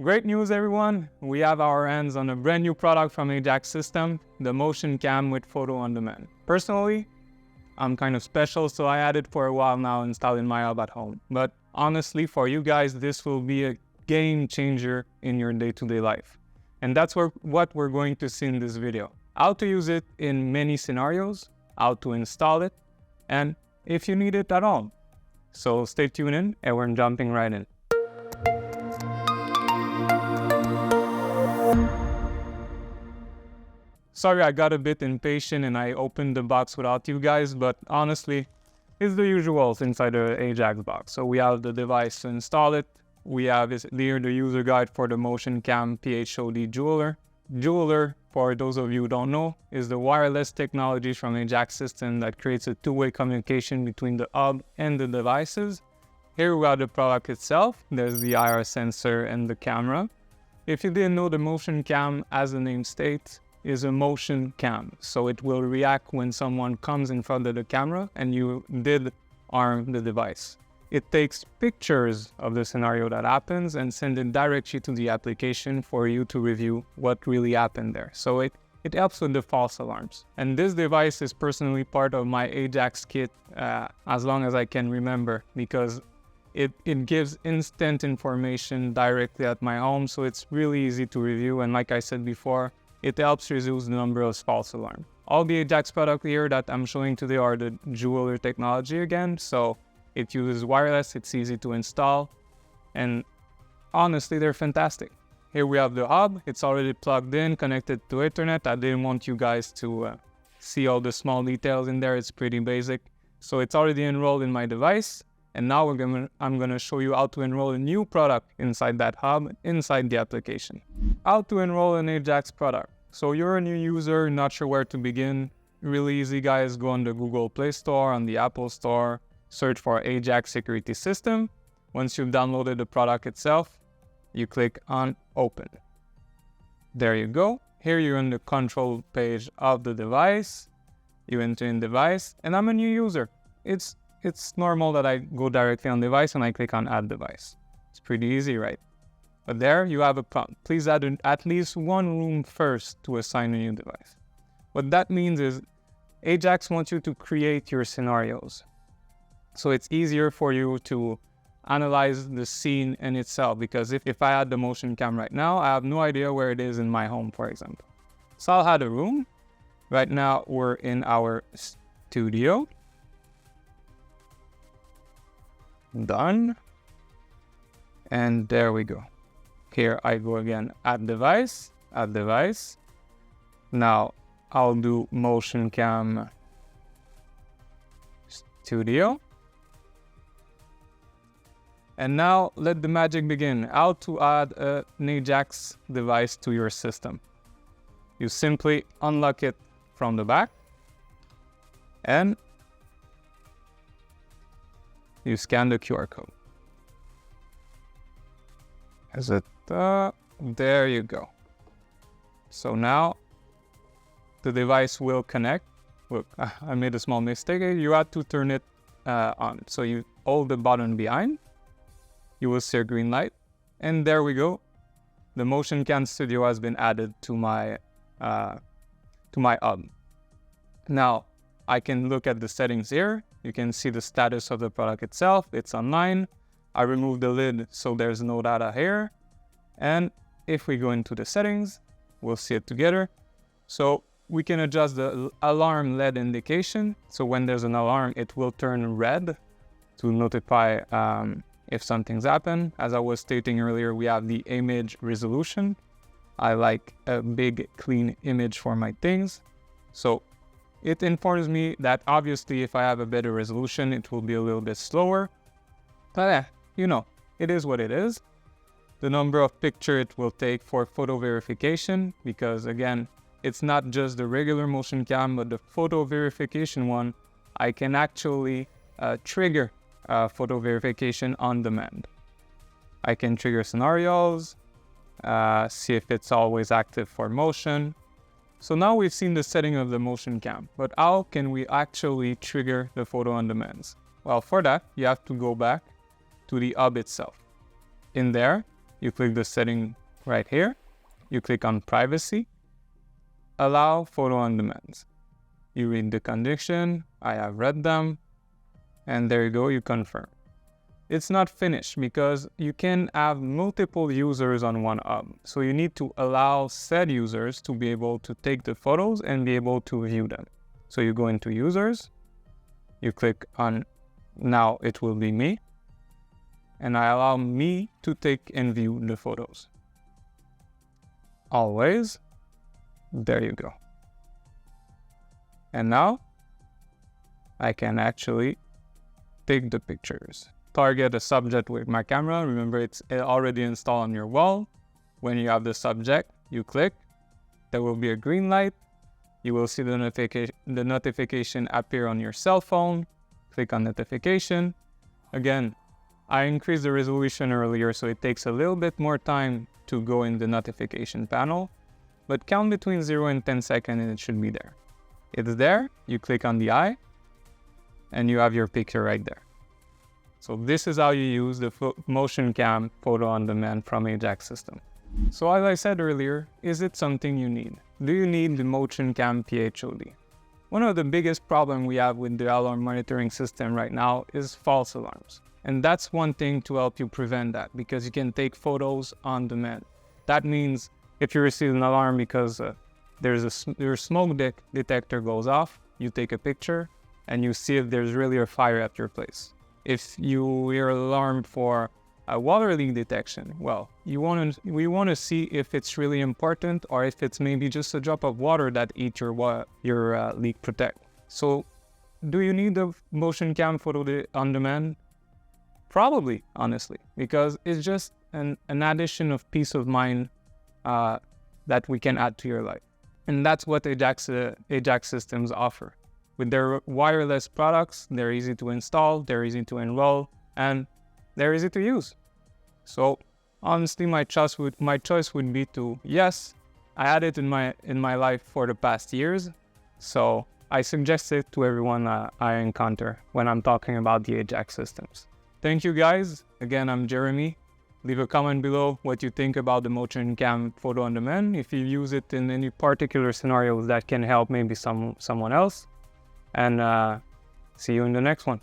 Great news, everyone. We have our hands on a brand new product from Ajax Systems, the Motioncam with Photo on Demand. Personally, I'm kind of special, so I had it for a while now installed in my hub at home. But honestly, for you guys, this will be a game changer in your day-to-day life. And that's what we're going to see in this video. How to use it in many scenarios, how to install it, and if you need it at all. So stay tuned in, and we're jumping right in. Sorry, I got a bit impatient and I opened the box without you guys, but honestly, it's the usual inside the Ajax box. So we have the device to install it. We have here the user guide for the Motioncam PhoD jeweler. Jeweler, for those of you who don't know, is the wireless technology from Ajax Systems that creates a two-way communication between the hub and the devices. Here we have the product itself. There's the IR sensor and the camera. If you didn't know, the Motioncam, as the name states, is a motion cam. So it will react when someone comes in front of the camera and you did arm the device. It takes pictures of the scenario that happens and send it directly to the application for you to review what really happened there. So it helps with the false alarms. And this device is personally part of my Ajax kit as long as I can remember, because it gives instant information directly at my home. So it's really easy to review. And like I said before, it helps reduce the number of false alarms. All the Ajax products here that I'm showing today are the jeweler technology again. So it uses wireless, it's easy to install, and honestly, they're fantastic. Here we have the hub. It's already plugged in, connected to Ethernet. I didn't want you guys to see all the small details in there. It's pretty basic. So it's already enrolled in my device. And now I'm gonna show you how to enroll a new product inside that hub, inside the application. How to enroll an Ajax product. So you're a new user, not sure where to begin. Really easy, guys. Go on the Google Play Store, on the Apple Store, search for Ajax Security System. Once you've downloaded the product itself, you click on Open. There you go. Here you're in the control page of the device. You enter in device, and I'm a new user. It's normal that I go directly on device and I click on add device. It's pretty easy, right? But there you have a prompt. Please add at least one room first to assign a new device. What that means is Ajax wants you to create your scenarios. So it's easier for you to analyze the scene in itself, because if I add the motion cam right now, I have no idea where it is in my home, for example. So I'll add a room. Right now we're in our studio. Done. And there we go. Here I go again, add device, add device. Now I'll do Motioncam Studio. And now let the magic begin. How to add an Ajax device to your system. You simply unlock it from the back and you scan the QR code. There you go. So now the device will connect. Look, I made a small mistake. You have to turn it on. So you hold the button behind. You will see a green light. And there we go. The Motioncam Studio has been added to my hub. Now I can look at the settings here. You can see the status of the product itself. It's online. I removed the lid, so there's no data here. And if we go into the settings, we'll see it together. So we can adjust the alarm LED indication. So when there's an alarm, it will turn red to notify if something's happened. As I was stating earlier, we have the image resolution. I like a big, clean image for my things. So it informs me that obviously if I have a better resolution, it will be a little bit slower. But you know, it is what it is. The number of pictures it will take for photo verification, because again, it's not just the regular motion cam, but the photo verification one, I can actually trigger photo verification on demand. I can trigger scenarios, see if it's always active for motion. So now we've seen the setting of the motion cam, but how can we actually trigger the photo on demands? Well, for that, you have to go back to the hub itself. In there, you click the setting right here. You click on privacy, allow photo on demand. You read the condition, I have read them, and there you go, you confirm. It's not finished because you can have multiple users on one hub. So you need to allow said users to be able to take the photos and be able to view them. So you go into users, you click on now it will be me, and I allow me to take and view the photos. Always, there you go. And now I can actually take the pictures. Target a subject with my camera. Remember, it's already installed on your wall. When you have the subject, you click. There will be a green light. You will see the notification appear on your cell phone. Click on notification. Again, I increased the resolution earlier, so it takes a little bit more time to go in the notification panel. But count between 0 and 10 seconds and it should be there. It's there. You click on the eye and you have your picture right there. So this is how you use the Motioncam photo on demand from Ajax Systems. So as I said earlier, is it something you need? Do you need the Motioncam PhoD? One of the biggest problems we have with the alarm monitoring system right now is false alarms. And that's one thing to help you prevent that, because you can take photos on demand. That means if you receive an alarm because your smoke detector goes off, you take a picture and you see if there's really a fire at your place. If you hear an alarm for a water leak detection, well, we want to see if it's really important or if it's maybe just a drop of water that eats your leak protect. So do you need the Motioncam photo on demand? Probably, honestly, because it's just an addition of peace of mind that we can add to your life. And that's what Ajax Systems offer. With their wireless products, they're easy to install, they're easy to enroll, and they're easy to use. So honestly, my choice would be to, yes, I had it in my life for the past years, so I suggest it to everyone I encounter when I'm talking about the Ajax Systems. Thank you guys. Again, I'm Jeremie. Leave a comment below what you think about the Motioncam photo on demand, if you use it in any particular scenarios that can help maybe someone else. And see you in the next one.